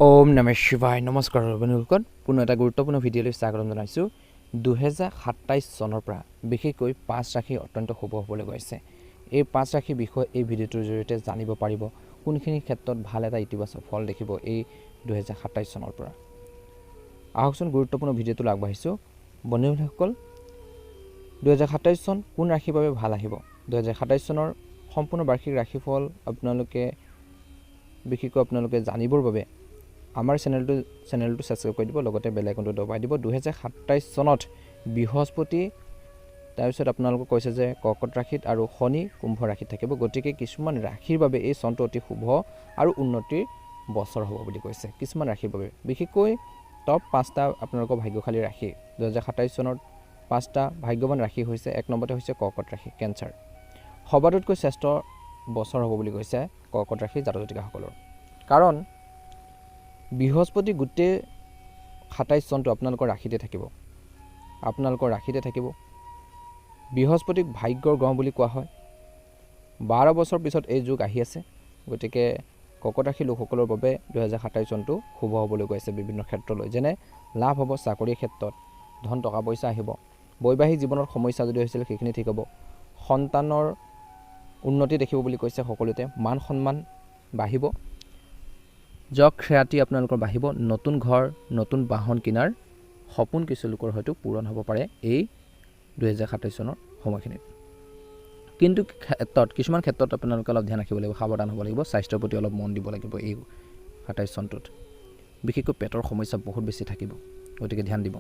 ওম নমঃ শিৱায় নমস্কাৰ বন্ধুসকল পুনৰ এটা গুৰুত্বপূৰ্ণ ভিডিঅ'লৈ স্বাগতম জনাইছোঁ 2027 চনৰ পৰা বিশেষকৈ 5 ৰাশি অত্যন্ত শুভ হ'বলৈ গৈছে এই 5 ৰাশিৰ বিষয়ে এই ভিডিঅ'টোৰ জৰিয়তে জানিব পাৰিব কোনখিনি ক্ষেত্ৰত ভাল এটা ইতিবাচক ফল দেখিব এই 2027 চনৰ পৰা আহকচোন গুৰুত্বপূৰ্ণ ভিডিঅ'টো আগবাঢ়িছোঁ বন্ধুসকল 2027 চন কোন ৰাশিৰ বাবে ভাল আহিব 2027 চনৰ সম্পূৰ্ণ বাৰ্ষিক ৰাশিফল আপোনালোকে জানিবৰ বাবে আমাৰ চেনেলটো সাবস্ক্ৰাইব কৰি দিব লগতে বেল আইকনটো দবাই দিব 2027 চনত বৃহস্পতি তাৰপিছত আপোনালোকক কৈছে যে কৰ্কট ৰাশিত আৰু শনি কুম্ভ ৰাশিত থাকিব গতিকে কিছুমান ৰাশিৰ বাবে এই চনটো অতি শুভ আৰু উন্নতিৰ বছৰ হ'ব বুলি কৈছে কিছুমান ৰাশিৰ বাবে বিশেষকৈ টপ 5টা আপোনালোকৰ ভাগ্যশালী ৰাশি 2027 চনৰ 5টা ভাগ্যৱান ৰাশি হৈছে এক নম্বৰতে হৈছে কৰ্কট ৰাশি কেঞ্চাৰ সবাতোতকৈ শ্ৰেষ্ঠ বছৰ হ'ব বুলি কৈছে কৰ্কট ৰাশি জাতক-জাতিকাসকলৰ কাৰণ বৃহস্পতি গোটেই 27 চনটো আপোনালোকৰ ৰাশিতে থাকিব বৃহস্পতিক ভাগ্যৰ গ্ৰহ বুলি কোৱা হয় 12 বছৰ পিছত এই যুগ আহি আছে গতিকে কৰ্কট ৰাশিৰ লোকসকলৰ বাবে 2027 চনটো শুভ হ'বলৈ গৈছে বিভিন্ন ক্ষেত্ৰলৈ যেনে লাভ হ'ব চাকৰিৰ ক্ষেত্ৰত ধন টকা পইচা আহিব বৈবাহিক জীৱনৰ সমস্যা যদি হৈছিল সেইখিনি ঠিক হ'ব সন্তানৰ উন্নতি দেখিব বুলি কৈছে সকলোতে মান সন্মান বাঢ়িব জক খ্যাতি আপোনালোকৰ বাঢ়িব নতুন ঘৰ নতুন বাহন কিনাৰ সপোন কিছু লোকৰ হয়তো পূৰণ হ'ব পাৰে এই 2027 চনৰ সময়খিনিত কিন্তু কিছুমান ক্ষেত্ৰত আপোনালোকে অলপ ধ্যান ৰাখিব লাগিব সাৱধান হ'ব লাগিব স্বাস্থ্যৰ প্ৰতি অলপ মন দিব লাগিব এই 27 চনটোত বিশেষকৈ পেটৰ সমস্যা বহুত বেছি থাকিব গতিকে ধ্যান দিব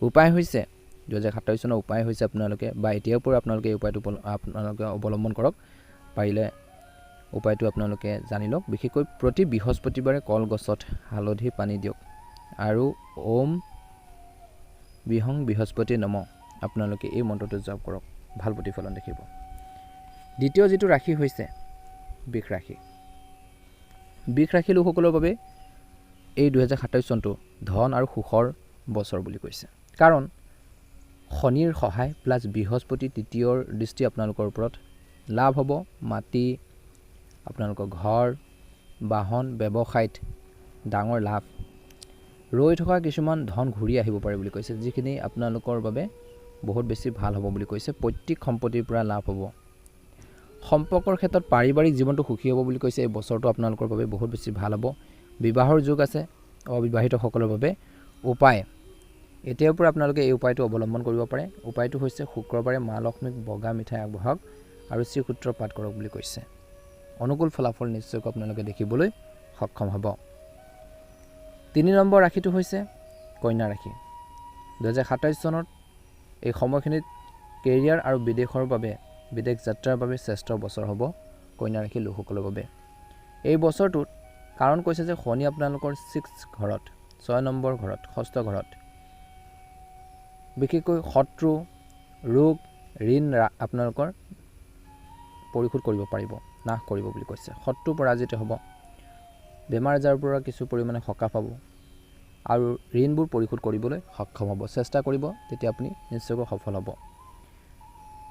উপায় হৈছে 2027 চনৰ উপায় হৈছে আপোনালোকে বা এতিয়াৰ পৰা আপোনালোকে এই উপায়টো আপোনালোকে অৱলম্বন কৰক পাৰিলে উপায়টো আপোনালোকে জানি লওক বিশেষকৈ প্ৰতি বৃহস্পতিবাৰে কলগছত হালধি পানী দিয়ক আৰু ওম বিহং বৃহস্পতি নম আপোনালোকে এই মন্ত্ৰটো জপ কৰক ভাল প্ৰতিফলন দেখিব দ্বিতীয় যেটো ৰাশি হৈছে বৃষ ৰাশি লোকসকলৰ বাবে এই 2027 চনটো ধন আৰু সুখৰ বছৰ বুলি কৈছে কাৰণ শনিৰ সহায় প্লাস বৃহস্পতি তৃতীয়ৰ দৃষ্টি আপোনালোকৰ ওপৰত লাভ হ'ব মাটি আপোনালোকৰ ঘৰ বাহন ব্যৱসায়ত ডাঙৰ লাভ ৰৈ থকা কিছুমান ধন ঘূৰি আহিব পাৰে বুলি কৈছে যিখিনি আপোনালোকৰ বাবে বহুত বেছি ভাল হ'ব বুলি কৈছে পৈতৃক সম্পত্তিৰ পৰা লাভ হ'ব সম্পৰ্কৰ ক্ষেত্ৰত পাৰিবাৰিক জীৱনটো সুখী হ'ব বুলি কৈছে এই বছৰটো আপোনালোকৰ বাবে বহুত বেছি ভাল হ'ব বিবাহৰ যোগ আছে অবিবাহিত সকলৰ বাবে উপায় এতিয়াৰ পৰা আপোনালোকে এই উপায়টো অৱলম্বন কৰিব পাৰে উপায়টো হৈছে শুক্ৰবাৰে মা লক্ষ্মীক বগা মিঠাই আগবঢ়াওক আৰু শ্ৰীসূত্ৰ পাঠ কৰক বুলি কৈছে অনুকূল ফলাফল নিশ্চয়কৈ আপোনালোকে দেখিবলৈ সক্ষম হ'ব 3 নম্বৰ ৰাশিটো হৈছে কন্যা ৰাশি 2027 চনত এই সময়খিনিত কেৰিয়াৰ আৰু বিদেশ যাত্ৰাৰ বাবে শ্ৰেষ্ঠ বছৰ হ'ব কন্যা ৰাশিৰ লোকসকলৰ বাবে এই বছৰটোত কাৰণ কৈছে যে শনি আপোনালোকৰ 6 ঘৰত 6 নম্বৰ ঘৰত ষষ্ঠ ঘৰত বিশেষকৈ শত্ৰু ৰোগ ঋণ আপোনালোকৰ পৰিশোধ কৰিব পাৰিব নাশ কৰিব বুলি কৈছে শত্ৰু পৰাজিত হ'ব বেমাৰ আজাৰৰ পৰা কিছু পৰিমাণে সকাহ পাব আৰু ঋণবোৰ পৰিশোধ কৰিবলৈ সক্ষম হ'ব চেষ্টা কৰিব তেতিয়া আপুনি নিশ্চয়কৈ সফল হ'ব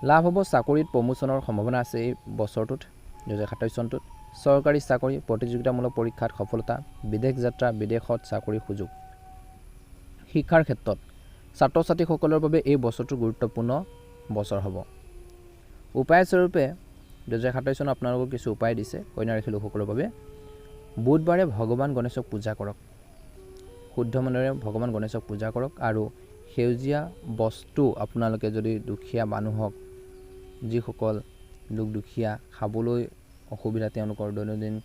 লাভ হ'ব চাকৰিত প্ৰমোচনৰ সম্ভাৱনা আছে এই বছৰটোত 2027 চনটোত চৰকাৰী চাকৰি প্ৰতিযোগিতামূলক পৰীক্ষাত সফলতা বিদেশ যাত্ৰা বিদেশত চাকৰিৰ সুযোগ শিক্ষাৰ ক্ষেত্ৰত ছাত্ৰ ছাত্ৰীসকলৰ বাবে এই বছৰটো গুৰুত্বপূৰ্ণ বছৰ হ'ব উপায় স্বৰূপে 2027 চনত আপোনালোকক কিছু উপায় দিছে কন্যা ৰাশিৰ লোকসকলৰ বাবে বুধবাৰে ভগৱান গণেশক পূজা কৰক শুদ্ধ মনেৰে ভগৱান গণেশক পূজা কৰক আৰু সেউজীয়া বস্তু আপোনালোকে যদি দুখীয়া মানুহক যিসকল লোক দুখীয়া খাবলৈ অসুবিধা তেওঁলোকৰ দৈনন্দিন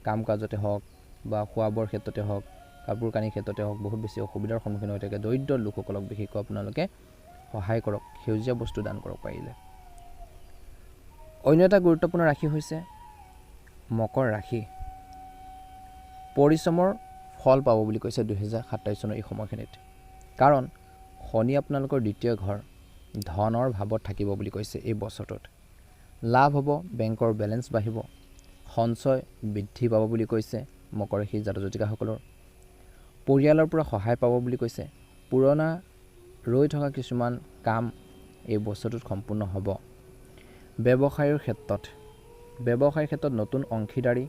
কাম কাজতে হওক বা খোৱাবৰ ক্ষেত্ৰতে হওক কাপোৰ কানিৰ ক্ষেত্ৰতে হওক বহুত বেছি অসুবিধাৰ সন্মুখীন হৈ থাকে দৰিদ্ৰ লোকসকলক বিশেষকৈ আপোনালোকে সহায় কৰক সেউজীয়া বস্তু দান কৰক পাৰিলে অন্য এটা গুৰুত্বপূৰ্ণ ৰাশি হৈছে মকৰ ৰাশি পৰিশ্ৰমৰ ফল পাব বুলি কৈছে 2027 চনৰ এই সময়খিনিত কাৰণ শনি আপোনালোকৰ দ্বিতীয় ঘৰ ধনৰ ভাৱত থাকিব বুলি কৈছে এই বছৰটোত লাভ হ'ব বেংকৰ বেলেঞ্চ বাঢ়িব সঞ্চয় বৃদ্ধি পাব বুলি কৈছে মকৰ ৰাশিৰ জাতক-জাতিকাসকলৰ পৰিয়ালৰ পৰা সহায় পাব বুলি কৈছে পুৰণা ৰৈ থকা কিছুমান কাম এই বছৰটোত সম্পূৰ্ণ হ'ব ব্যৱসায়ৰ ক্ষেত্ৰত নতুন অংশীদাৰী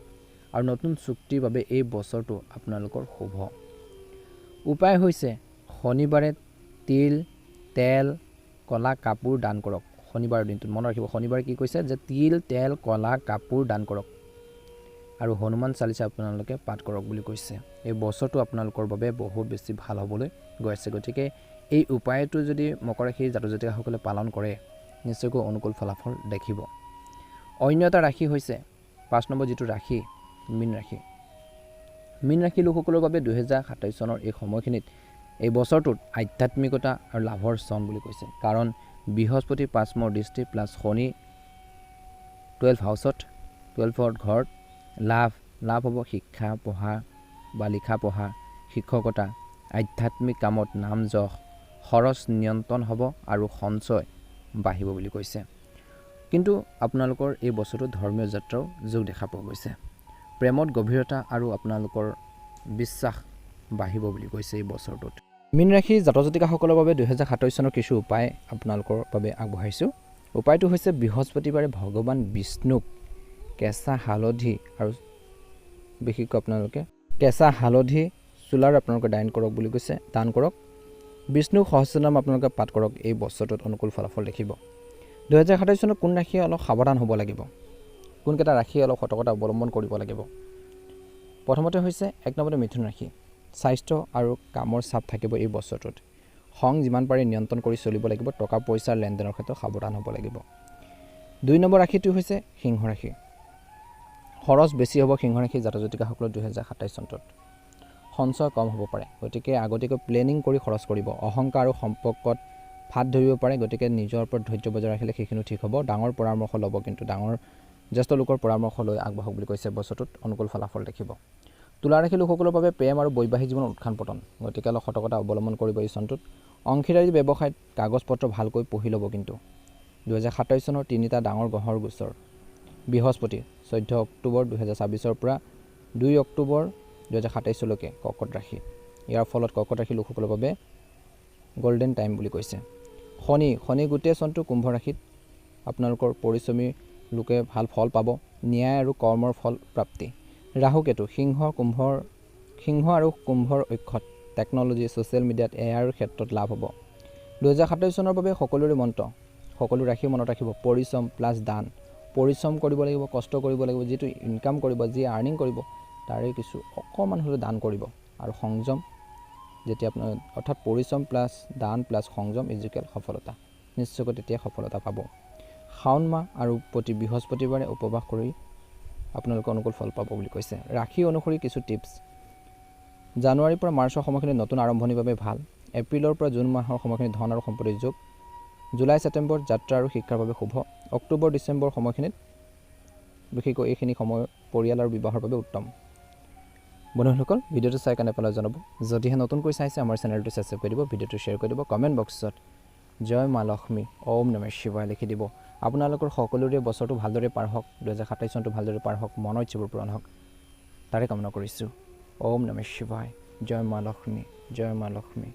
আৰু নতুন চুক্তিৰ বাবে এই বছৰটো আপোনালোকৰ শুভ। উপায় হৈছে শনিবাৰে তিল, তেল, কলা কাপোৰ দান কৰক। শনিবাৰৰ দিনটোত মনত ৰাখিব, শনিবাৰে কি কৈছে যে তিল, তেল, কলা কাপোৰ দান কৰক আৰু হনুমান চালিচা আপোনালোকে পাঠ কৰক বুলি কৈছে। এই বছৰটো আপোনালোকৰ বাবে বহুত বেছি ভাল হ'বলৈ গৈ আছে। গতিকে এই উপায়টো যদি মকৰ ৰাশিৰ জাতক জাতিকাসকলে পালন কৰে নিশ্চয়কৈ অনুকূল ফলাফল দেখিব। অন্য এটা ৰাশি হৈছে 5 নম্বৰ যিটো ৰাশি মীন ৰাশি। মীন ৰাশি লোকসকলৰ বাবে 2027 চনৰ এই সময়খিনিত এই বছৰটোত আধ্যাত্মিকতা আৰু লাভৰ চন বুলি কৈছে। কাৰণ বৃহস্পতি 5মৰ দৃষ্টি প্লাছ শনি 12 হাউচত 12ৰ ঘৰত লাভ হ'ব। শিক্ষা পঢ়া বা লিখা পঢ়া, শিক্ষকতা, আধ্যাত্মিক কামত নাম যশ, খৰচ নিয়ন্ত্ৰণ হ'ব আৰু সঞ্চয় বাঢ়িব বুলি কৈছে। কিন্তু আপোনালোকৰ এই বছৰটো ধৰ্মীয় যাত্ৰাও যোগ দেখা পোৱা গৈছে। প্ৰেমত গভীৰতা আৰু আপোনালোকৰ বিশ্বাস বাঢ়িব বুলি কৈছে এই বছৰটোত। মীন ৰাশিৰ জাতক জাতিকাসকলৰ বাবে 2027 চনৰ কিছু উপায় আপোনালোকৰ বাবে আগবঢ়াইছোঁ। উপায়টো হৈছে বৃহস্পতিবাৰে ভগৱান বিষ্ণুক কেঁচা হালধি আৰু বিশেষকৈ আপোনালোকে কেঁচা হালধি চুলাৰ আপোনালোকে দান কৰক বুলি কৈছে। দান কৰক। বিষ্ণুক সহস্ৰনাম আপোনালোকে পাঠ কৰক। এই বছৰটোত অনুকূল ফলাফল দেখিব। 2027 চনত কোন ৰাশিয়ে অলপ সাৱধান হ'ব লাগিব, কোনকেইটা ৰাশিয়ে অলপ সতৰ্কতা অৱলম্বন কৰিব লাগিব। প্ৰথমতে হৈছে 1 নম্বৰতে মিথুন ৰাশি। স্বাস্থ্য আৰু কামৰ চাপ থাকিব এই বছৰটোত। খং যিমান পাৰি নিয়ন্ত্ৰণ কৰি চলিব লাগিব। টকা পইচাৰ লেনদেনৰ ক্ষেত্ৰত সাৱধান হ'ব লাগিব। 2 নম্বৰ ৰাশিটো হৈছে সিংহ ৰাশি। খৰচ বেছি হ'ব সিংহ ৰাশিৰ জাতক জাতিকাসকলৰ 2027 চনত। সঞ্চয় কম হ'ব পাৰে। গতিকে আগতীয়াকৈ প্লেনিং কৰি খৰচ কৰিব। অহংকাৰ আৰু সম্পৰ্কত ফাট ধৰিব পাৰে। গতিকে নিজৰ ওপৰত ধৈৰ্য বজাই ৰাখিলে সেইখিনিও ঠিক হ'ব। ডাঙৰ পৰামৰ্শ ল'ব, কিন্তু ডাঙৰ জ্যেষ্ঠ লোকৰ পৰামৰ্শ লৈ আগবাঢ়ক বুলি কৈছে। বছৰটোত অনুকূল ফলাফল দেখিব। তুলা ৰাশিৰ লোকসকলৰ বাবে প্ৰেম আৰু বৈবাহিক জীৱন উত্থান পতন। গতিকে অলপ সতৰ্কতা অৱলম্বন কৰিব এই চনটোত। অংশীদাৰী ব্যৱসায়ত কাগজ পত্ৰ ভালকৈ পঢ়ি ল'ব। কিন্তু 2027 চনৰ 3টা ডাঙৰ গ্ৰহৰ গোচৰ। বৃহস্পতি 14 অক্টোবৰ 2026 পৰা 2 অক্টোবৰ 2027 কৰ্কট ৰাশি। ইয়াৰ ফলত কৰ্কট ৰাশিৰ লোকসকলৰ বাবে গল্ডেন টাইম বুলি কৈছে। শনি গোটেই চনটো কুম্ভ ৰাশিত আপোনালোকৰ পৰিশ্ৰমী লোকে ভাল ফল পাব। ন্যায় আৰু কৰ্মৰ ফল প্ৰাপ্তি। ৰাহুকেতু সিংহ আৰু কুম্ভৰ ঐক্যত টেকন'লজি, ছ'চিয়েল মিডিয়াত এআইৰ ক্ষেত্ৰত লাভ হ'ব। 2027 চনৰ বাবে সকলোৰে মন্ত্ৰ, সকলো ৰাশি মনত ৰাখিব, পৰিশ্ৰম প্লাছ দান। পৰিশ্ৰম কৰিব লাগিব, কষ্ট কৰিব লাগিব। যিটো ইনকাম কৰিব, যি আৰ্নিং কৰিব তাৰে কিছু অকণমান হ'লেও দান কৰিব। আৰু সংযম, যেতিয়া আপোনাৰ অৰ্থাৎ পৰিশ্ৰম প্লাছ দান প্লাছ সংযম ইজুকেল সফলতা। নিশ্চয়কৈ তেতিয়া সফলতা পাব। শাওণ মাহ আৰু প্ৰতি বৃহস্পতিবাৰে উপবাস কৰি আপোনালোকে অনুকূল ফল পাব বুলি কৈছে। ৰাশি অনুসৰি কিছু টিপছ। জানুৱাৰীৰ পৰা মাৰ্চৰ সময়খিনি নতুন আৰম্ভণিৰ বাবে ভাল। এপ্ৰিলৰ পৰা জুন মাহৰ সময়খিনি ধন আৰু সম্পত্তিৰ যোগ। জুলাই ছেপ্টেম্বৰ যাত্ৰা আৰু শিক্ষাৰ বাবে শুভ। অক্টোবৰ ডিচেম্বৰ সময়খিনিত বিশেষকৈ এইখিনি সময় পৰিয়াল আৰু বিবাহৰ বাবে উত্তম। বন্ধুসকল, ভিডিঅ'টো চাই কেনে পালে জনাব। যদিহে নতুনকৈ চাইছে আমাৰ চেনেলটো ছাবস্ক্ৰাইব কৰি দিব, ভিডিঅ'টো শ্বেয়াৰ কৰি দিব, কমেণ্ট বক্সত জয় মা লক্ষ্মী ওম নমঃ শিৱায় লিখি দিব। আপোনালোকৰ সকলোৰে বছৰটো ভালদৰে পাৰ হওক, 2027 চনটো ভালদৰে পাৰ হওক, মনৰ ইচ্ছাবোৰ পূৰণ হওক, তাৰে কামনা কৰিছোঁ। ওম নমঃ শিৱায়। জয় মা লক্ষ্মী, জয় মা লক্ষ্মী।